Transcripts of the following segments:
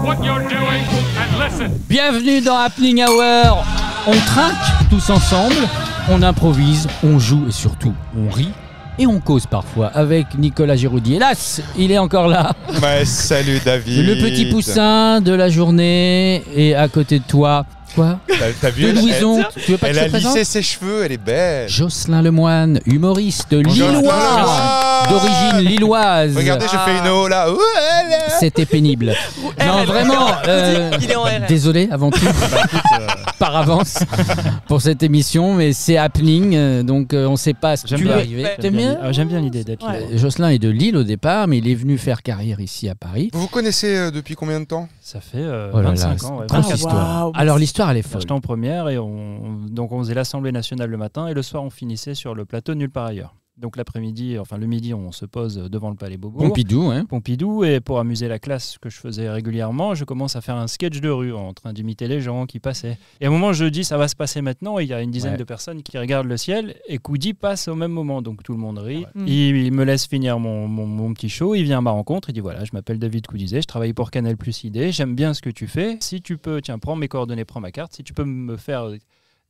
what you're doing and listen. Bienvenue dans Happening Hour. On trinque tous ensemble, on improvise, on joue et surtout on rit. Et on cause parfois avec Nicolas Giroudi. Hélas, il est encore là. Ouais, salut David. Le petit poussin de la journée est à côté de toi. Quoi? T'as vu? De Louison, tu veux pas Elle que je a te présente? lissé ses cheveux, elle est belle. Jocelyn Lemoine, humoriste lillois, d'origine lilloise. Regardez, je fais une eau là. C'était pénible. Non, vraiment. Il est en RR. Désolé avant tout, par avance, pour cette émission, mais c'est happening, donc on ne sait pas ce qui peut arriver. T'aimes bien? J'aime bien l'idée d'être là. Jocelyn est de Lille au départ, mais il est venu faire carrière ici à Paris. Vous vous connaissez depuis combien de temps? Ça fait Oh là 25 là, ans. Ouais. grosse histoire. Wow. Alors l'histoire, elle est folle. J'étais en première et donc on faisait l'Assemblée nationale le matin et le soir on finissait sur le plateau Nulle part ailleurs. Donc l'après-midi, enfin le midi, on se pose devant le Palais Beaubourg. Pompidou, hein. Pompidou, et pour amuser la classe que je faisais régulièrement, je commence à faire un sketch de rue en train d'imiter les gens qui passaient. Et à un moment, je dis ça va se passer maintenant, et il y a une dizaine de personnes qui regardent le ciel, et Coudi passe au même moment, donc tout le monde rit. Ouais. Il me laisse finir mon petit show, il vient à ma rencontre, il dit voilà, je m'appelle David Coudizet, je travaille pour Canal+ ID, j'aime bien ce que tu fais, si tu peux, tiens, prends mes coordonnées, prends ma carte, si tu peux me faire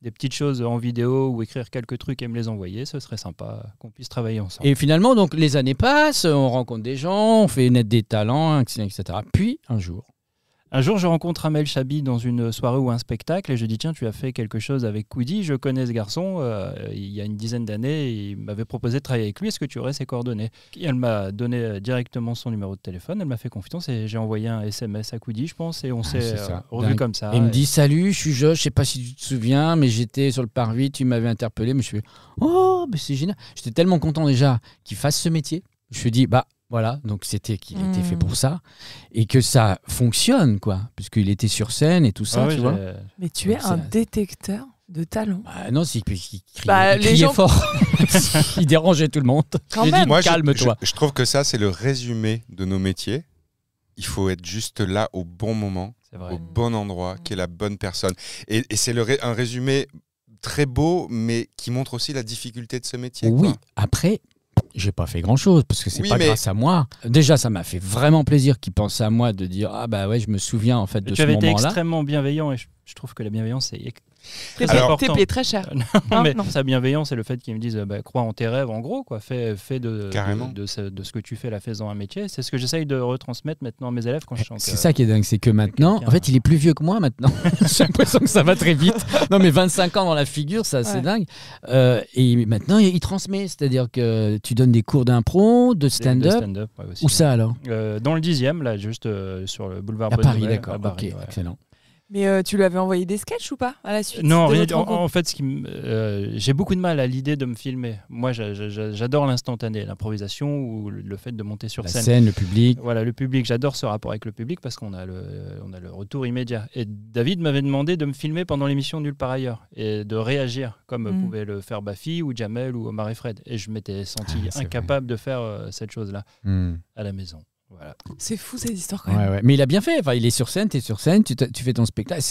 des petites choses en vidéo ou écrire quelques trucs et me les envoyer, ce serait sympa qu'on puisse travailler ensemble. Et finalement, donc les années passent, on rencontre des gens, on fait naître des talents, etc. Puis un jour. Un jour, je rencontre Amel Chabi dans une soirée ou un spectacle et je dis tiens, tu as fait quelque chose avec Coudi, je connais ce garçon, il y a une dizaine d'années, il m'avait proposé de travailler avec lui, est-ce que tu aurais ses coordonnées? Et elle m'a donné directement son numéro de téléphone, elle m'a fait confiance et j'ai envoyé un SMS à Coudi, je pense, et on s'est revus comme ça. Et il me dit salut, je suis Josh, je sais pas si tu te souviens, mais j'étais sur le parvis, tu m'avais interpellé, mais je suis oh, mais c'est génial. J'étais tellement content déjà qu'il fasse ce métier. Je me suis dit bah voilà, donc c'était qu'il était fait pour ça et que ça fonctionne, quoi, puisqu'il était sur scène et tout ça, Ah oui, tu vois. Mais tu es un détecteur de talent. Bah, non, c'est qu'il Bah, les criait gens- fort. Il dérangeait tout le monde. Quand J'ai même. dit, Moi, calme-toi. je trouve que ça, c'est le résumé de nos métiers. Il faut être juste là au bon moment, C'est vrai. au bon endroit, qui est la bonne personne. Et c'est un résumé très beau, mais qui montre aussi la difficulté de ce métier. Oui, quoi. après, j'ai pas fait grand-chose parce que c'est Oui, pas mais- grâce à moi. Déjà, ça m'a fait vraiment plaisir qu'il pense à moi, de dire ah bah ouais, je me souviens en fait de Tu ce avais été moment-là. extrêmement bienveillant et je trouve que la bienveillance c'est très Alors- important. T'es payé très cher. Non, Hein, mais non. sa bienveillance, c'est le fait qu'ils me disent crois en tes rêves, en gros, quoi. Fais Carrément. de ce que tu fais la fais-en un métier. C'est ce que j'essaye de retransmettre maintenant à mes élèves quand je chante. C'est ça qui est dingue, c'est que maintenant, quelqu'un- en fait, il est plus vieux que moi maintenant. J'ai l'impression que ça va très vite. Non, mais 25 ans dans la figure, ça, c'est Ouais. dingue. Et maintenant, il transmet, c'est-à-dire que tu donnes des cours d'impro, de de stand-up. stand-up, ouais, aussi. Où ça alors? Dans le 10e, là, juste sur le boulevard À Bonne Paris, Nouvelle, d'accord. à Paris, Ok, ouais. excellent. Mais tu lui avais envoyé des sketchs ou pas à la suite Non, de rien, votre rencontre en fait, j'ai beaucoup de mal à l'idée de me filmer. Moi, j'adore l'instantané, l'improvisation ou le fait de monter sur La scène. scène, le public. Voilà, le public, j'adore ce rapport avec le public parce qu'on a le retour immédiat. Et David m'avait demandé de me filmer pendant l'émission Nulle part ailleurs et de réagir comme pouvaient le faire Bafi ou Jamel ou Omar et Fred. Et je m'étais senti c'est incapable de faire cette chose-là Hmm. à la maison. Voilà. C'est fou cette histoire quand même. Ouais, ouais. Mais il a bien fait. Enfin, il est sur scène, tu es sur scène, tu fais ton spectacle.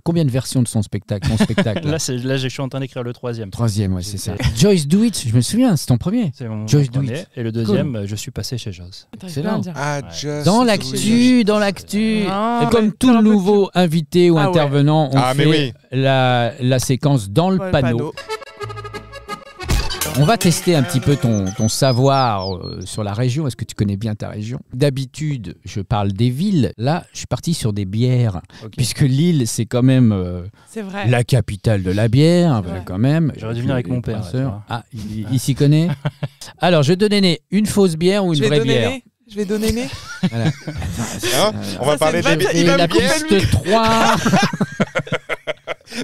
Combien de versions de son spectacle, ton spectacle Là, je suis en train d'écrire le troisième. Troisième, ouais, c'est ça. Joyce Do It, je me souviens, c'est ton premier. C'est mon Joyce Do premier. It. Et le deuxième, je suis passé chez Joss. T'arrives pas à le dire. Ah, Ouais. just Dans do l'actu, it. dans l'actu. Non, Et comme mais tout faire un peu nouveau invité ou Ah ouais. intervenant, on Ah, mais fait oui. la séquence dans le Ouais, le panneau. On va tester un petit peu ton savoir sur la région. Est-ce que tu connais bien ta région? D'habitude, je parle des villes. Là, je suis parti sur des bières. Ok. Puisque Lille, c'est quand même C'est vrai. la capitale de la bière, C'est vrai. quand même. J'aurais dû venir avec mon père, Brasseur. là, tu vois. Ah, il s'y connaît. Alors, je vais donner une fausse bière ou une Je vais vraie donner bière. né. Je vais donner né. Voilà. Hein, on va Ça, parler c'est une des vanne, Et il va la me couper le piste 3.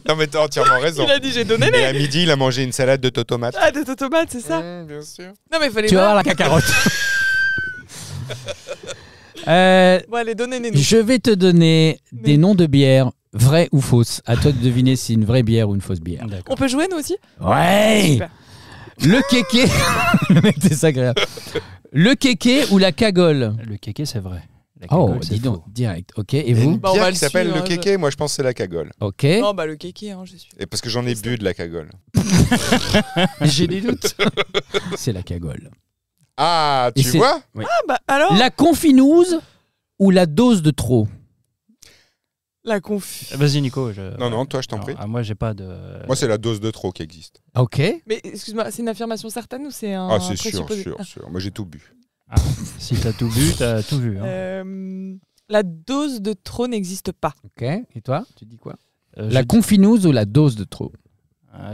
Non, mais t'as entièrement raison. Il a dit j'ai donné Et né. à midi, il a mangé une salade de tomates. Ah, de tomates, c'est ça. Bien sûr. Non, mais il fallait Tu vas voir. voir la cacarotte. Bon, allez, donnez-les nous. Je vais te donner des Mais- noms de bières, vraies ou fausses. À toi de deviner si c'est une vraie bière ou une fausse bière. D'accord. On peut jouer nous aussi? Ouais. Super. Le kéké. Le mec, c'est agréable. Le kéké ou la cagole? Le kéké, c'est vrai. La Oh, cagole, c'est dis donc, faux. direct. Ok, et Il y a vous? une Bah, on va bière le qui s'appelle suivre, le hein, kéké, moi je pense que c'est la cagole. Ok. Non, bah le kéké, hein, je suis. Et parce que j'en ai bu de la cagole. J'ai des doutes. C'est la cagole. Ah, Et tu c'est- vois Ah, bah alors La confinouse ou la dose de trop? La conf. Vas-y, Nico. Non, toi, je t'en prie. Moi, j'ai pas de. Moi, c'est la dose de trop qui existe. Ok. Mais excuse-moi, c'est une affirmation certaine ou c'est un. Ah, c'est sûr, présupposé sûr. Moi, j'ai tout bu. Si t'as tout bu, t'as tout vu. Hein. La dose de trop n'existe pas. Ok. Et toi, tu dis quoi? Je Confinouse ou la dose de trop?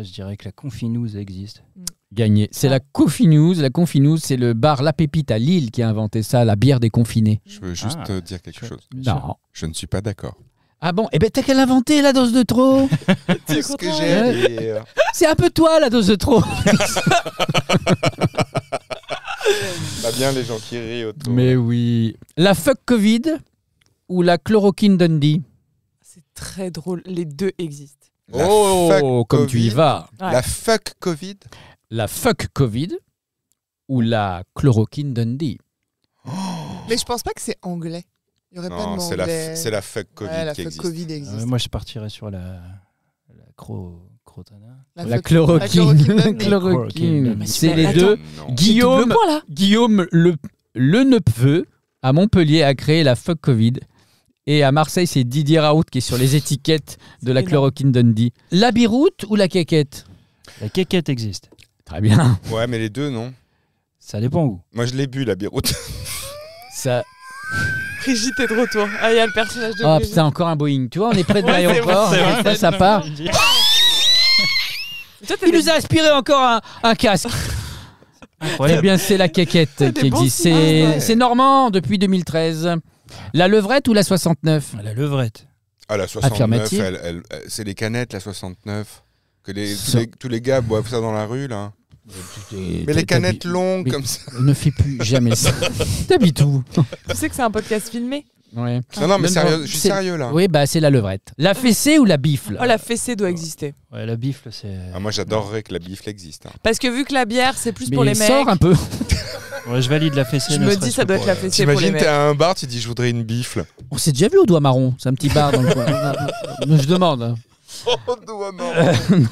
je dirais que la confinouse existe. Gagné. C'est la Confinouse. La Confinouse, c'est le bar La Pépite à Lille qui a inventé ça, la bière des confinés. Je veux juste dire quelque chose. Non. Je ne suis pas d'accord. Ah bon? Eh ben t'as qu'à l'inventer, la dose de trop. C'est ce que j'ai à dire. C'est un peu toi, la dose de trop. Pas bien les gens qui rient autour. Mais oui. La fuck Covid ou la chloroquine Dundee? C'est très drôle. Les deux existent. La fuck comme tu y Covid. vas. Ouais. La fuck Covid. La fuck Covid ou la chloroquine Dundee? Mais je pense pas que c'est anglais. Il y aurait pas de Non, mot c'est anglais. la fuck Covid Ouais, la qui fuck existe. Covid existe. Moi, je partirais sur la crotana. La fuck- chloroquine. Dundee. Chloroquine. Mais C'est super. les Attends. deux. Non. Guillaume, Double point, là. Guillaume le Nepveu à Montpellier a créé la fuck Covid. Et à Marseille, c'est Didier Raoult qui est sur les étiquettes de la énorme. chloroquine Dundee. La biroute ou la quéquette? La quéquette existe. Très bien. Ouais, mais les deux, non. Ça dépend où. Moi, je l'ai bu, la biroute. Ça... Brigitte est de retour. Ah, il y a le personnage de Oh Brigitte. putain, encore un Boeing. Tu vois, on est près de Ouais, c'est l'aéroport. vrai, c'est et vrai. ça part. Toi, t'as Il des- nous a aspiré encore un casque. Eh Incroyable. bien, c'est la quéquette C'est qui des bons existe. signes, ouais. C'est normand depuis 2013. La levrette ou la 69? La levrette. Ah, la 69, Affirmative. c'est les canettes, la 69. Que Ça- tous les gars boivent ça dans la rue, là. Mais les T'habites- canettes longues, mais- comme ça. Ne fais plus jamais ça. T'habites où? Tu sais que c'est un podcast filmé. Ouais. Non, mais Non, sérieux, non, je suis c'est- sérieux, là. Oui, bah c'est la levrette. La fessée ou la bifle? Oh, la fessée doit exister. Ouais, la bifle, c'est. Ah, moi, j'adorerais que la bifle existe. Hein. Parce que vu que la bière, c'est plus Mais pour les mecs. sors un peu. Ouais, je valide la fessée. Je ne me serait-ce dis, ça que doit pour, être la fessée pour les T'imagines, mecs. t'es à un bar, tu dis, je voudrais une bifle. On s'est déjà vu au doigt marron. C'est un petit bar dans le coin. Je demande.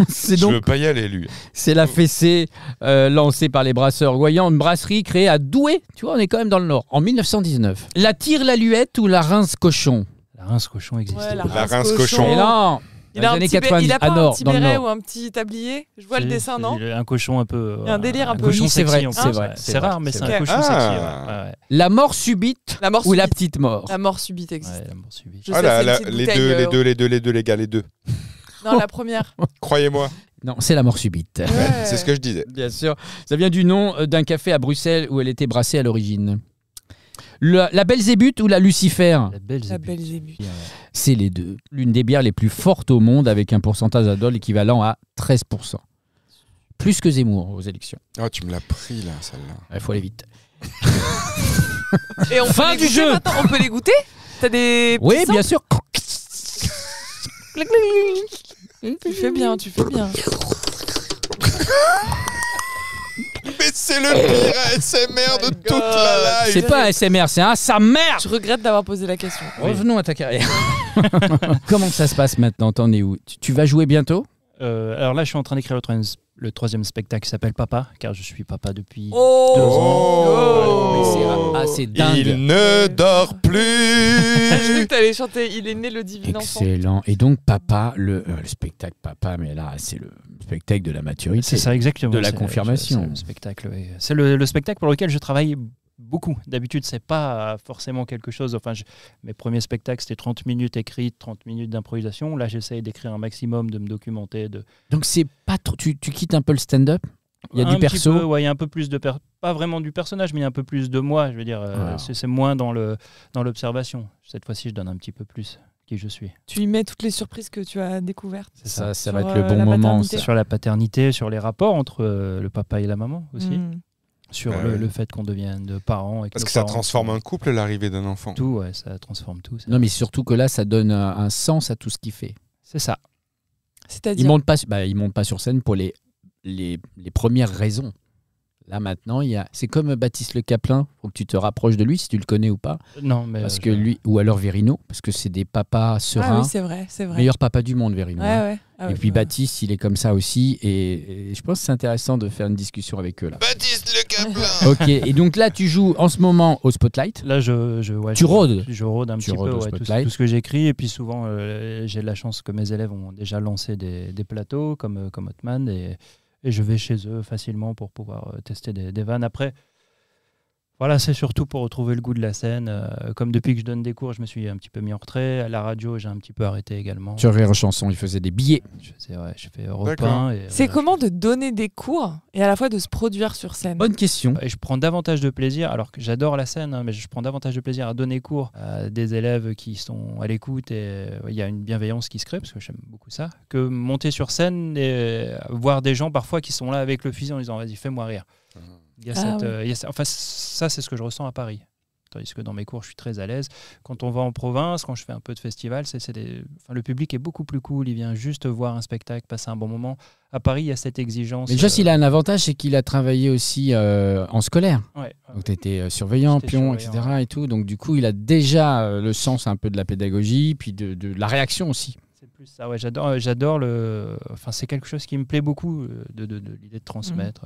C'est Je donc veux pas y aller, lui. c'est la fessée lancée par les brasseurs Goyans, une brasserie créée à Douai. Tu vois, on est quand même dans le Nord. En 1919. La tire-la-luette ou la rince-cochon? La rince cochon existe. Ouais, la La rince rince cochon. cochon. Et non. Il Dans a, les un années petit 90, il a à pas un Nord, petit dans le béret Nord. ou un petit tablier. Je vois le C'est- dessin, non? c'est un cochon un peu. Il y a un délire un peu. cochon Oui, c'est vrai, sexy, en c'est plus. vrai, Ouais. c'est C'est vrai, rare, mais c'est c'est vrai. un cochon Ah. sexy. Ouais. Ouais. La mort subite La mort ou la subite. petite mort? La mort subite existe. Ouais, la mort subite. Je Ah, sais, là, c'est une là, petite les bouteille, deux, les gars, les deux. Non, la première. Croyez-moi, Non, c'est la mort subite. Ouais. c'est ce que je disais. Bien sûr. Ça vient du nom d'un café à Bruxelles où elle était brassée à l'origine. La Belzébuth ou la Lucifer? La belle La Belzébuth. C'est les deux. L'une des bières les plus fortes au monde avec un pourcentage d'alcool équivalent à 13%. Plus que Zemmour aux élections. Oh, tu me l'as pris, là, celle-là. Il faut aller vite. Et on Fin peut les du goûter jeu. maintenant. On peut les goûter? T'as des. Oui, petits bien sons sûr. Tu fais bien, tu fais bien. Mais c'est le pire ASMR de toute la live. C'est pas un SMR, c'est un sa mère. Je regrette d'avoir posé la question. Revenons à ta carrière. Comment ça se passe maintenant? T'en es où? Tu vas jouer bientôt? Alors là, je suis en train d'écrire le troisième spectacle qui s'appelle Papa, car je suis papa depuis. Oh. Mais c'est assez dingue. Il ne dort Je plus. cru que t'allais chanter Il est né le divin enfant. Excellent. Et donc, Papa, le spectacle Papa, mais là, c'est le spectacle de la maturité. C'est ça, exactement. De la C'est- confirmation. C'est le spectacle. Oui. C'est le spectacle pour lequel je travaille beaucoup. D'habitude, c'est pas forcément quelque chose. Enfin, mes premiers spectacles, c'était 30 minutes écrites, 30 minutes d'improvisation. Là, j'essaye d'écrire un maximum, de me documenter. Donc, c'est pas trop. Tu quittes un peu le stand-up? Il y a Un du petit perso? peu, ouais, il y a un peu plus de pas vraiment du personnage, mais il y a un peu plus de moi. Je veux dire, Voilà. c'est moins dans l'observation. Cette fois-ci, je donne un petit peu plus qui je suis. Tu y mets toutes les surprises que tu as découvertes. C'est Ça Sur, va être le bon la moment. paternité. ça. Sur la paternité, sur les rapports entre le papa et la maman aussi, Mm. sur Ah le, ouais. le fait qu'on devienne de parents. Et que Parce nos que ça parents transforme sont- un couple, l'arrivée d'un enfant. Tout, ouais, ça transforme tout. Non, mais surtout que là, ça donne un sens à tout ce qu'il fait. C'est ça. Il C'est-à-dire. monte pas sur scène pour les premières raisons. Là maintenant, c'est comme Baptiste Le Caplin, faut que tu te rapproches de lui si tu le connais ou pas, Non, mais parce que lui, ou alors Verino, parce que c'est des papas Ah sereins, oui, c'est vrai, c'est vrai. meilleur papa du monde Verino. Ouais, hein. ouais. Ah Et ouais, puis ouais. Baptiste, il est comme ça aussi, et je pense que c'est intéressant de faire une discussion avec eux là. Baptiste Le Caplin. Ok, et donc là tu joues en ce moment au Spotlight. là, Tu je rôdes. Je rôde un Tu petit rôdes peu, au ouais, tout Spotlight. ce que j'écris. Et puis souvent, j'ai de la chance que mes élèves ont déjà lancé des plateaux comme Hotman. Et je vais chez eux facilement pour pouvoir tester des vannes. Après, voilà, c'est surtout pour retrouver le goût de la scène. Comme depuis que je donne des cours, je me suis un petit peu mis en retrait. À la radio, j'ai un petit peu arrêté également. Sur Rire Chanson, il faisait des billets. Je fais Europe D'accord. 1. Et, C'est voilà, comment de donner des cours et à la fois de se produire sur scène? Bonne question. Et je prends davantage de plaisir, alors que j'adore la scène, hein, mais je prends davantage de plaisir à donner cours à des élèves qui sont à l'écoute et il y a une bienveillance qui se crée, parce que j'aime beaucoup ça, que monter sur scène et voir des gens parfois qui sont là avec le fusil en disant vas-y, fais-moi rire. Il y a Ah enfin, ça, c'est ce que je ressens à Paris. Tandis que dans mes cours, je suis très à l'aise. Quand on va en province, quand je fais un peu de festival, le public est beaucoup plus cool. Il vient juste voir un spectacle, passer un bon moment. À Paris, il y a cette exigence. Mais déjà, il a un avantage, c'est qu'il a travaillé aussi en scolaire. Ouais. Donc tu étais surveillant, J'étais pion, surveillant, etc. Et tout. Donc du coup, il a déjà le sens un peu de la pédagogie, puis de la réaction aussi. C'est plus ça, ouais, j'adore le. Enfin, c'est quelque chose qui me plaît beaucoup, de l'idée de transmettre.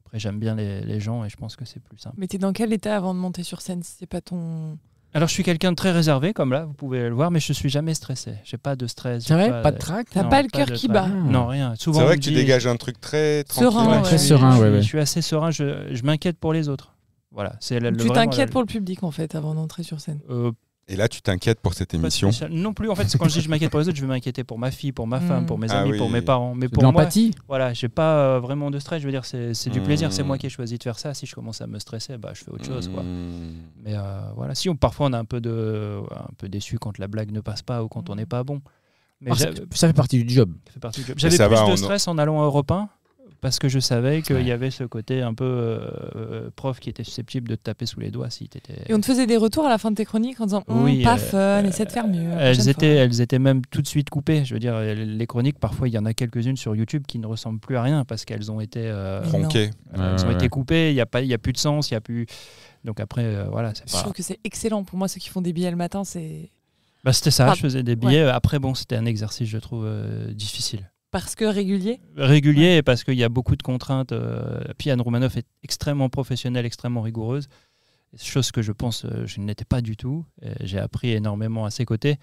Après, j'aime bien les gens et je pense que c'est plus simple. Mais t'es dans quel état avant de monter sur scène si c'est pas ton... Alors, je suis quelqu'un de très réservé, comme là, vous pouvez le voir, mais je suis jamais stressé. J'ai pas de stress. C'est j'ai vrai, pas de trac. T'as non, pas le cœur de qui stress. bat. Non, rien. Souvent, C'est on vrai me que tu dit- dégages un truc très Serein, tranquille. ouais. Très serein, je, ouais, ouais. je suis assez serein. Je m'inquiète pour les autres. Voilà, c'est Tu t'inquiètes pour le public en fait avant d'entrer sur scène. Et là, tu t'inquiètes pour cette Pas émission. spécial. Non plus, en fait, quand je dis je m'inquiète pour les autres, je vais m'inquiéter pour ma fille, pour ma femme, pour mes Ah amis, oui. pour mes parents. Mais De pour moi, l'empathie. voilà, j'ai pas vraiment de stress. Je veux dire, c'est du plaisir. C'est Mm. moi qui ai choisi de faire ça. Si je commence à me stresser, bah, je fais autre chose, quoi. Mmh. Mais voilà, si parfois on est un peu déçu quand la blague ne passe pas ou quand on n'est pas bon. Mais Ah, ça fait partie du job. ça fait partie du job. J'avais ça plus va, de on- stress en allant à Europe 1 parce que je savais qu'il Ouais. y avait ce côté un peu prof qui était susceptible de te taper sous les doigts si t'étais. Et on te faisait des retours à la fin de tes chroniques en disant Oui, pas fun, essaie de faire mieux. la prochaine fois. Elles étaient même tout de suite coupées. Je veux dire, les chroniques, parfois, il y en a quelques-unes sur YouTube qui ne ressemblent plus à rien parce qu'elles ont été, Tronqué. elles ont Ouais, été ouais. coupées. Il n'y a plus de sens. Il y a plus. Donc après, voilà, c'est Je pas. trouve que c'est excellent. Pour moi, ceux qui font des billets le matin, c'est Bah, c'était ça. Ah, Je faisais des billets. Après, bon, c'était un exercice, je trouve, difficile. parce que régulier. Régulier et parce qu'il y a beaucoup de contraintes. Puis Anne Romanoff est extrêmement professionnelle, extrêmement rigoureuse. Chose que je pense je n'étais pas du tout. J'ai appris énormément à ses côtés.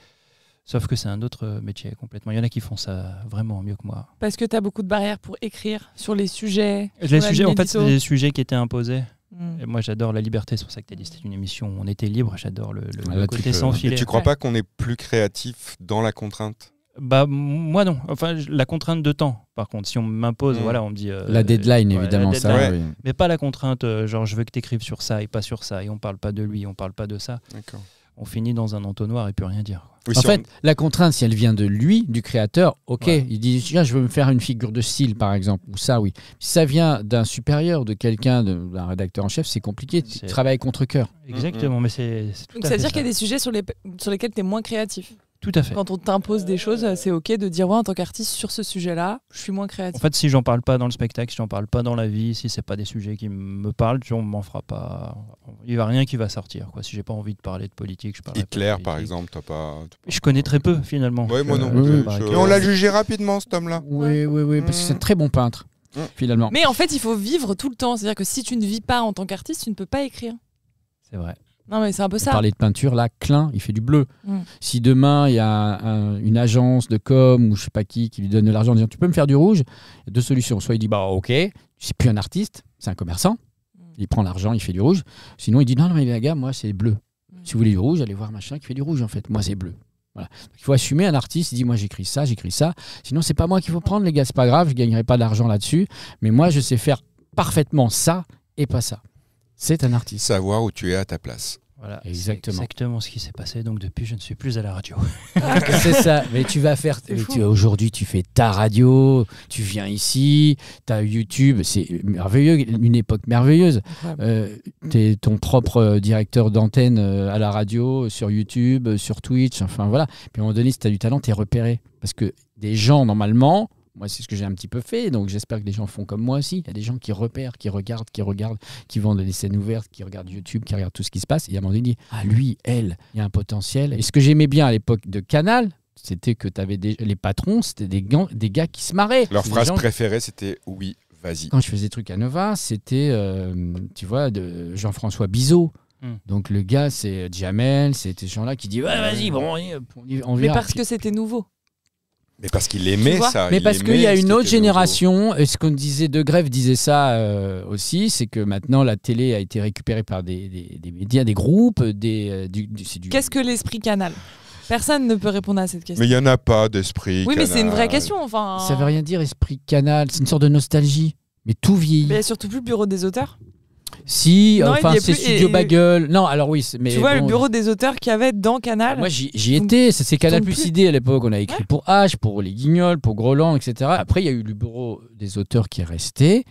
Sauf que c'est un autre métier complètement. Il y en a qui font ça vraiment mieux que moi. Parce que tu as beaucoup de barrières pour écrire sur les sujets. Les sur la sujets, ligne en fait, c'est édito. des sujets qui étaient imposés. Mm. Et moi, j'adore la liberté. C'est pour ça que tu as dit c'était une émission où on était libre. J'adore le Ah, là, tu côté peux- sans Et filet. tu crois Ouais. pas qu'on est plus créatif dans la contrainte? Bah, moi, non. Enfin, la contrainte de temps, par contre. Si on m'impose, voilà, on me dit. La deadline, ouais, évidemment, la ça. deadline. Oui. Mais pas la contrainte, genre je veux que tu écrives sur ça et pas sur ça. Et on parle pas de lui, on parle pas de ça. D'accord. On finit dans un entonnoir et plus rien dire. Oui, En si fait, la contrainte, si elle vient de lui, du créateur, ok, Ouais. il dit tiens, je veux me faire une figure de style, par exemple, ou ça, oui. Si ça vient d'un supérieur, de quelqu'un, d'un rédacteur en chef, c'est compliqué. Tu C'est- travailles contre cœur. Exactement, mais c'est tout Donc à ça veut fait dire qu'il y a ça. des sujets sur lesquels tu es moins créatif. Tout à fait. Quand on t'impose des choses, c'est ok de dire ouais, en tant qu'artiste sur ce sujet-là, je suis moins En créatif. fait, si j'en parle pas dans le spectacle, si j'en parle pas dans la vie, si c'est pas des sujets qui me parlent, on m'en fera pas. Il y a rien qui va sortir, quoi. Si j'ai pas envie de parler de politique, je parle. Hitler, par exemple, t'as pas. Je connais très peu finalement. Ouais, moi non. Oui, oui, Bah, Et on l'a jugé rapidement, cet homme-là. Oui, oui, oui, parce que c'est un très bon peintre, finalement. Mais en fait, il faut vivre tout le temps. C'est-à-dire que si tu ne vis pas en tant qu'artiste, tu ne peux pas écrire. C'est vrai. Non, mais c'est un peu On ça. parlait de peinture, là, Klein, il fait du bleu. Mm. Si demain, il y a une agence de com ou je sais pas qui lui donne de l'argent en disant tu peux me faire du rouge, il y a deux solutions. Soit il dit bah ok, c'est plus un artiste, c'est un commerçant. Il prend l'argent, il fait du rouge. Sinon, il dit non, mais les gars, moi, c'est bleu. Si vous voulez du rouge, allez voir machin qui fait du rouge, en fait. Moi, c'est bleu. Voilà. Donc, il faut assumer un artiste. Il dit moi, j'écris ça. Sinon, c'est pas moi qu'il faut prendre, les gars. C'est pas grave, je gagnerai pas d'argent là-dessus. Mais moi, je sais faire parfaitement ça et pas ça. C'est un artiste. Savoir où tu es à ta place. Voilà. Exactement. C'est exactement ce qui s'est passé. Donc depuis, je ne suis plus à la radio. C'est ça. Mais tu vas faire. C'est fou. Aujourd'hui, tu fais ta radio. Tu viens ici. Tu as YouTube. C'est merveilleux. Une époque merveilleuse. Incroyable. Tu es ton propre directeur d'antenne à la radio, sur YouTube, sur Twitch. Enfin voilà. Puis à un moment donné, si tu as du talent, tu es repéré. Parce que des gens, normalement, Moi, c'est ce que j'ai un petit peu fait, donc j'espère que les gens font comme moi aussi. Il y a des gens qui repèrent, qui regardent, qui vont dans des scènes ouvertes, qui regardent YouTube, qui regardent tout ce qui se passe. Et à un moment donné, lui, elle, il y a un potentiel. Et ce que j'aimais bien à l'époque de Canal, c'était que tu avais les patrons, c'était des gars qui se marraient. Leur Des phrase gens- préférée, c'était « oui, vas-y ». Quand je faisais des trucs à Nova, c'était, tu vois, de Jean-François Bizot. Donc le gars, c'est Jamel, c'est ces gens-là qui disent ouais, vas-y, bon, on Mais verra. parce que c'était nouveau. Mais parce qu'il aimait vois ça. Mais il parce qu'il aimait y a ce une qui autre était génération, et ce qu'on disait, De Grève disait ça aussi, c'est que maintenant la télé a été récupérée par des médias, des groupes, c'est du... Qu'est-ce que l'esprit Canal? Personne ne peut répondre à cette question. Mais il n'y en a pas d'esprit. Oui, mais c'est une vraie Canal. question. Enfin, Ça veut rien dire, esprit Canal, c'est une sorte de nostalgie. Mais tout vieillit. Mais il n'y a surtout plus le bureau des auteurs. Si, Non, enfin, il y a c'est plus- Studio et- Bagel. Non, alors oui, mais Tu vois, bon, le bureau des auteurs qu'il y avait dans Canal. moi, j'y Ils étais. C'est Canal tournent Plus plus. idée à l'époque. On a écrit pour H, pour Les Guignols, pour Groland, etc. Après, il y a eu le bureau des auteurs qui est resté.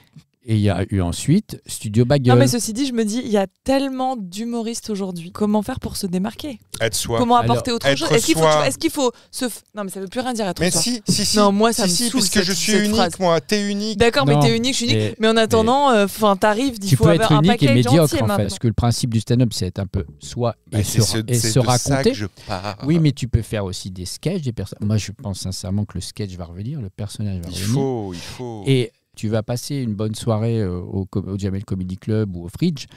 Et il y a eu ensuite Studio Bagel. Non, mais ceci dit, je me dis, il y a tellement d'humoristes aujourd'hui. Comment faire pour se démarquer? Être soi. Comment apporter autre être chose? Est-ce qu'il faut, soi. est-ce qu'il faut se. Non, mais ça veut plus rien dire être Mais soi. si. Non, moi, ça me si, saoule, puisque cette- je suis cette unique, phrase. moi. T'es unique. D'accord, mais Non, t'es unique, je suis unique. mais- Mais en attendant, enfin, t'arrives, il tu faut peux avoir être un unique et paquet médiocre entier en fait. maintenant. Parce que le principe du stand-up, c'est être un peu soi et, Bah, c'est et c'est se de ça raconter. que je parle. Oui, mais tu peux faire aussi des sketchs, des personnes. Moi, je pense sincèrement que le sketch va revenir, le personnage va Il revenir. faut. Et tu vas passer une bonne soirée au Jamel Comedy Club ou au Fridge.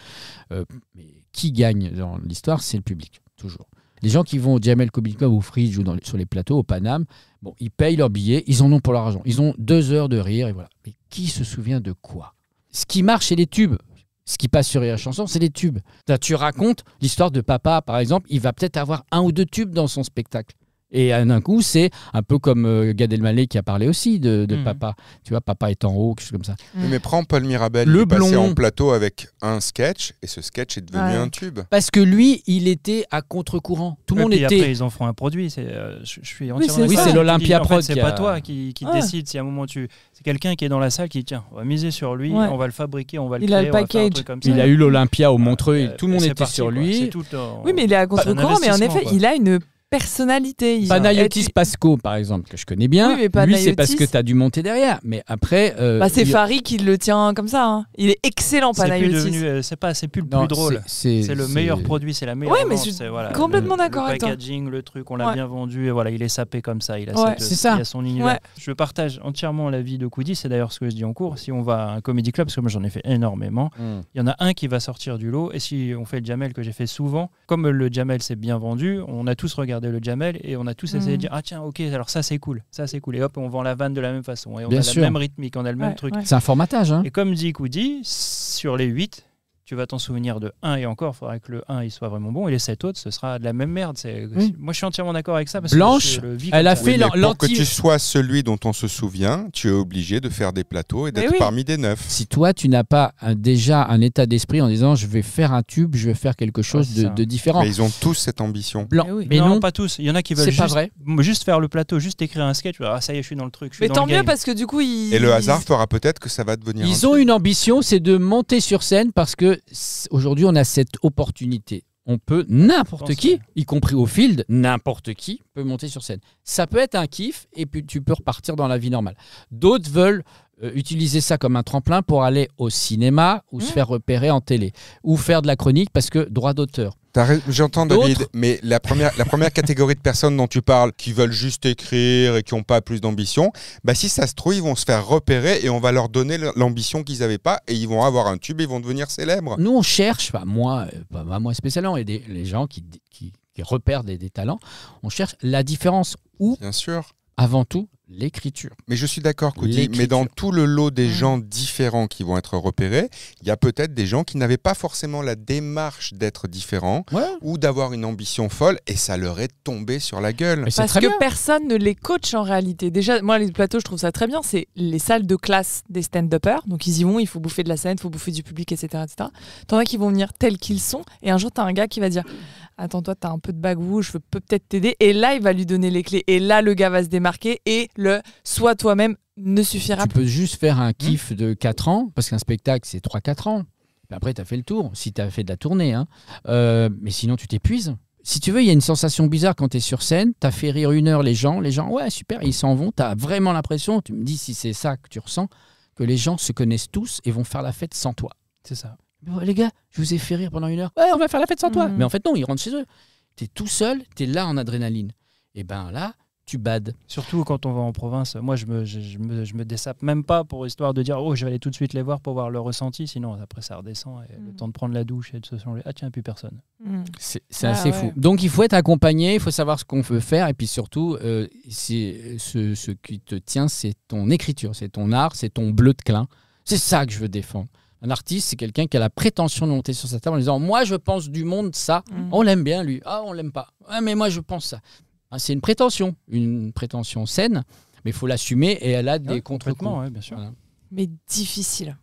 Mais qui gagne dans l'histoire, c'est le public, toujours. Les gens qui vont au Jamel Comedy Club ou au Fridge ou sur les plateaux, au Paname, bon, ils payent leur billet, ils en ont pour leur argent. Ils ont 2 heures de rire et voilà. Mais qui se souvient de quoi? Ce qui marche, c'est les tubes. Ce qui passe sur Rire et Chanson, c'est les tubes. Tu racontes l'histoire de papa, par exemple, il va peut-être avoir 1 ou 2 tubes dans son spectacle. Et d'un coup, c'est un peu comme Gad Elmaleh qui a parlé aussi de papa. Tu vois, papa est en haut, quelque chose comme ça. Oui, mais prends Paul Mirabel. Le il est passé blond. en plateau avec un sketch et ce sketch est devenu Ouais. un tube. Parce que lui, il était à contre-courant. Tout le monde Et puis était... après, ils en feront un produit. Je suis entièrement c'est d'accord. ça. Oui, c'est Tu l'Olympia dis, en fait, Prod C'est qui pas a- toi qui Ouais. décide. Si à un moment c'est quelqu'un qui est dans la salle qui dit tiens, on va miser sur lui, Ouais. on va le fabriquer, on va le Il a créer, le on va faire un package. truc comme ça. Il a eu l'Olympia au Montreux, Et- et tout le monde et c'est était parti, sur quoi. lui. C'est tout, Oui, mais il est à contre-courant, mais en effet, investissement, quoi. il a une personnalité. Il- Panayotis Et tu- Pasco, par exemple, que je connais bien. Oui, mais lui, c'est parce Panayotis- que tu as dû monter derrière. Mais après... Bah, c'est il- Farid qui le tient comme ça. Hein. Il est excellent, C'est plus Panayotis. devenu, c'est plus le Non, plus drôle. C'est le meilleur c'est- produit, c'est la meilleure Ouais, mais vente, je suis c'est, voilà, complètement le d'accord avec toi. packaging, le truc, on l'a Ouais. bien vendu et voilà, il est sapé comme ça. Il a, Ouais. C'est ça. Il a son univers. Ouais. Je partage entièrement l'avis de Coudi, c'est d'ailleurs ce que je dis en cours. Si on va à un comedy club, parce que moi j'en ai fait énormément, Mm. il y en a un qui va sortir du lot. Et si on fait le Jamel que j'ai fait souvent, comme le Jamel s'est bien vendu, on a tous regardé le Jamel et on a tous essayé de dire ah tiens ok alors ça c'est cool, et hop on vend la vanne de la même façon et on Bien a sûr. la même rythmique, on a le même Ouais, truc. ouais. C'est un formatage. Hein. Et comme dit Coudi, sur les 8, tu vas t'en souvenir de 1 et encore, il faudra que le 1 il soit vraiment bon et les 7 autres ce sera de la même merde. Oui. Moi je suis entièrement d'accord avec ça parce Blanche, que je le vis elle comme a ça. fait Oui, mais pour que l'anti- tu sois celui dont on se souvient, tu es obligé de faire des plateaux et Mais d'être oui. parmi des neufs. Si toi, tu n'as pas déjà un état d'esprit en disant je vais faire un tube, je vais faire quelque chose c'est ça. de différent. Mais ils ont tous cette ambition. Blanc. Mais oui. Mais non, pas tous. Il y en a qui veulent c'est juste, pas vrai. juste faire le plateau, juste écrire un sketch. Ah ça y est, je suis dans le truc. Je suis Mais dans tant le mieux game. parce que du coup, il. Et le hasard fera peut-être que ça va devenir un Ils ont tube. une ambition, c'est de monter sur scène parce que aujourd'hui, on a cette opportunité. On peut, n'importe qui, Ouais. y compris au field, n'importe qui peut monter sur scène. Ça peut être un kiff et puis tu peux repartir dans la vie normale. D'autres veulent utiliser ça comme un tremplin pour aller au cinéma ou se faire repérer en télé ou faire de la chronique parce que droit d'auteur. J'entends D'autres- David, mais la première catégorie de personnes dont tu parles, qui veulent juste écrire et qui n'ont pas plus d'ambition, bah si ça se trouve, ils vont se faire repérer et on va leur donner l'ambition qu'ils n'avaient pas et ils vont avoir un tube et ils vont devenir célèbres. Nous, on cherche, pas moi spécialement, et les gens qui repèrent des talents, on cherche la différence ou, Bien sûr. avant tout, l'écriture. Mais je suis d'accord, Coudi, L'écriture. mais dans tout le lot des gens différents qui vont être repérés, il y a peut-être des gens qui n'avaient pas forcément la démarche d'être différents ou d'avoir une ambition folle et ça leur est tombé sur la gueule. Mais c'est Parce très que bien. personne ne les coach en réalité. Déjà, moi, les plateaux, je trouve ça très bien. C'est les salles de classe des stand-uppers. Donc, ils y vont, il faut bouffer de la scène, il faut bouffer du public, etc. etc. T'en as qui vont venir tels qu'ils sont. Et un jour, t'as un gars qui va dire attends, toi, t'as un peu de bagou, je peux peut-être t'aider. Et là, il va lui donner les clés. Et là, le gars va se démarquer. Et le sois toi-même ne suffira Tu plus. peux juste faire un kiff de 4 ans, parce qu'un spectacle, c'est 3-4 ans. Puis après, tu as fait le tour, si tu as fait de la tournée. Hein. Mais sinon, tu t'épuises. si tu veux, il y a une sensation bizarre quand tu es sur scène. Tu as fait rire 1 heure les gens, ouais, super, ils s'en vont. Tu as vraiment l'impression, tu me dis si c'est ça que tu ressens, que les gens se connaissent tous et vont faire la fête sans toi. C'est ça. Les gars, je vous ai fait rire pendant 1 heure. Ouais, on va faire la fête sans toi. Mais en fait, non, ils rentrent chez eux. Tu es tout seul, tu es là en adrénaline. Et ben là, tu bades. Surtout quand on va en province. Moi, je me dessape même pas pour histoire de dire je vais aller tout de suite les voir pour voir leur ressenti. Sinon, après, ça redescend. Et le temps de prendre la douche et de se changer. Ah tiens, plus personne. C'est assez fou. Donc, il faut être accompagné, il faut savoir ce qu'on veut faire. Et puis surtout, ce qui te tient, c'est ton écriture, c'est ton art, c'est ton bleu de clin. C'est ça que je veux défendre. Un artiste, c'est quelqu'un qui a la prétention de monter sur sa table en disant « Moi, je pense du monde ça. On l'aime bien, lui. Ah, on l'aime pas. Ah, mais moi, je pense ça. » C'est une prétention saine, mais il faut l'assumer et elle a des contre-coups. Ouais, bien sûr. Voilà. Mais difficile.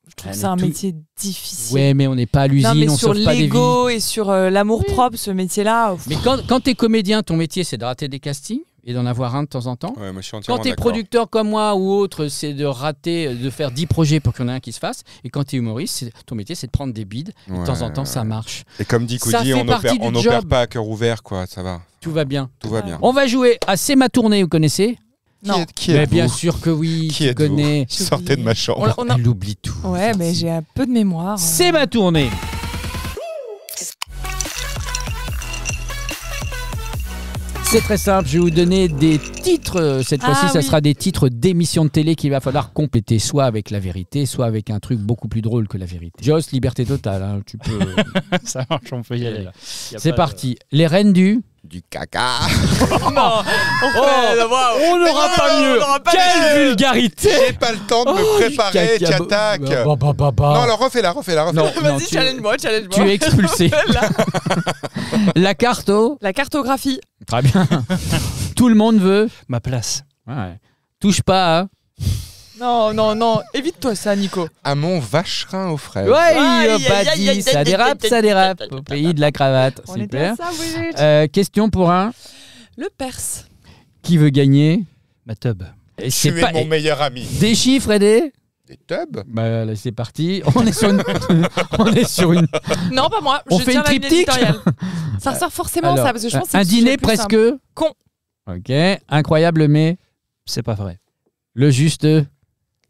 Je trouve que c'est un métier difficile. Ouais, mais on n'est pas à l'usine, non, mais on sur sauve pas des vies. l'ego et sur l'amour-propre, ce métier-là. Mais quand tu es comédien, ton métier, c'est de rater des castings et d'en avoir un de temps en temps. Ouais, moi, je suis entièrement Quand tu es d'accord. producteur comme moi ou autre, c'est de rater, de faire 10 projets pour qu'il y en ait un qui se fasse. Et quand tu es humoriste, ton métier, c'est de prendre des bides. Et de temps en temps, ça marche. Et comme dit Ça Coudi, fait on partie du n'opère job. pas à cœur ouvert, quoi. Ça va. Tout va bien. Tout va bien. On va jouer à C'est ma tournée, vous connaissez? Non. Qui Mais êtes-vous bien sûr que oui, Qui tu êtes-vous connais. Sortez de ma chambre. Elle oublie tout. Ouais, mais j'ai un peu de mémoire. C'est ma tournée. C'est très simple, je vais vous donner des titres. Cette fois-ci, ça sera des titres d'émissions de télé qu'il va falloir compléter, soit avec la vérité, soit avec un truc beaucoup plus drôle que la vérité. Joss, liberté totale, hein, tu peux... Ça marche, on peut y aller là. C'est parti. Les reines du caca. On n'aura pas mieux. Quelle vulgarité. J'ai pas le temps de me préparer, tu attaques. Non, alors refais-la. Non, Vas-y, tu- challenge-moi. Tu es expulsé. La carto. La cartographie. Très bien. Tout le monde veut. Ma place. Ouais. Touche pas à... Non. Évite-toi ça, Nico. À mon vacherin aux fraises. Aïe, pas aïe, aïe, dit, aïe, ça aïe, dérape, aïe, ça aïe, dérape. aïe, Au aïe, pays de la cravate. On était Super. à ça, Brigitte. Question pour un. Le Perse. Qui veut gagner? Ma tub. Et Tu es mon meilleur ami. Des chiffres et des... Des tubs. Bah là, c'est parti. On est sur une... Non, pas moi. On je fait tiens une la ligne triptyque. éditoriale. Ça ressort forcément Alors, ça, parce que je pense que c'est un le sujet dîner le plus presque... simple. Con. Ok. Incroyable, mais... C'est pas vrai. Le juste...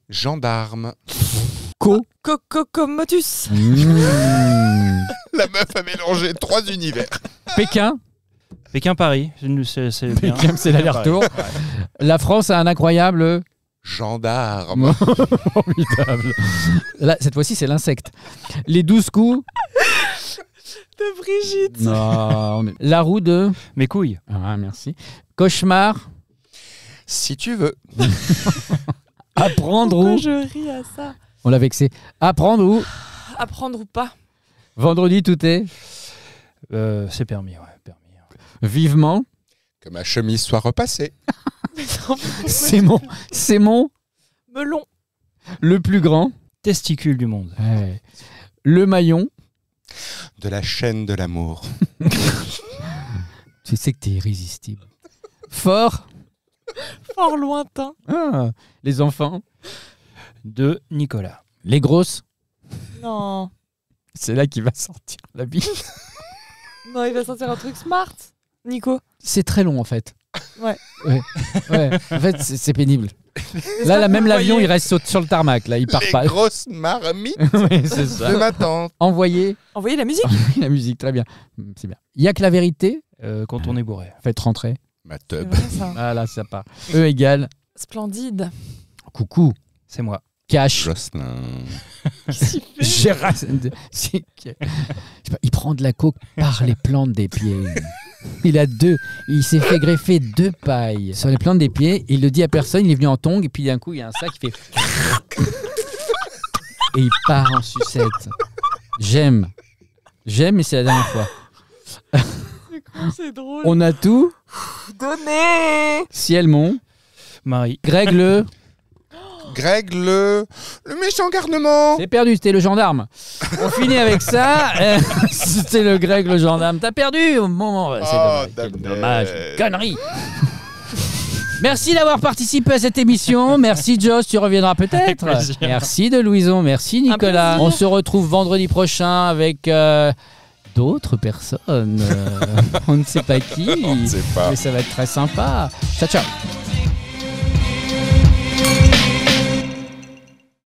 Gendarme. Cocomotus. La meuf a mélangé 3 univers. Pékin. Pékin-Paris. C'est bien. Pékin, c'est l'aller-retour. Ouais. La France a un incroyable... Gendarme. Formidable. Là, cette fois-ci, c'est l'insecte. Les 12 coups... De Brigitte. Non. La roue de... Mes couilles. Ah, merci. Cauchemar. Si tu veux. Apprendre Pourquoi ou... je ris à ça? On l'a vexé. Apprendre ou... Apprendre ou pas? Vendredi, tout est... C'est permis, ouais. Permis. Vivement. Que ma chemise soit repassée. C'est mon... Melon. Le plus grand. Testicule du monde. Ouais. Le maillon. De la chaîne de l'amour. Tu sais que t'es irrésistible. Fort. Fort lointain. Ah, les enfants. De Nicolas. Les grosses. Non. C'est là qu'il va sortir la vie. Non, il va sortir un truc smart. Nico. C'est très long en fait. Ouais. Ouais. En fait, c'est pénible. Là, même l'avion, il reste sur le tarmac. Là, il part Les pas. grosses marmites Oui, c'est ça. de ma tante. Envoyer Envoyez la musique. la musique, très bien. C'est bien. Il y a que la vérité. Quand on est bourré. Faites rentrer. Ma C'est tub. vrai, ça. Ah là, ça part. E égale. Splendide. Coucou. C'est moi. Cash. Jocelyn. Gérard. C'est- je sais pas, il prend de la coke par les plantes des pieds. Il s'est fait greffer 2 pailles sur les plantes des pieds. Il le dit à personne. Il est venu en tongs et puis d'un coup il y a un sac qui fait et il part en sucette. J'aime, mais c'est la dernière fois. C'est drôle. On a tout. Donnez. Ciel mon. Marie. Greg le. Greg le méchant garnement. C'est perdu, c'était le gendarme. On finit avec ça. C'était le Greg, le gendarme. T'as perdu au moment. C'est dommage. Quel dommage. Connerie. Merci d'avoir participé à cette émission. Merci Joss, tu reviendras Avec peut-être. plaisir. Merci de Louison, merci Nicolas. plaisir. On se retrouve vendredi prochain avec d'autres personnes. On ne sait pas qui, On ne sait pas. mais ça va être très sympa. Ciao, ciao.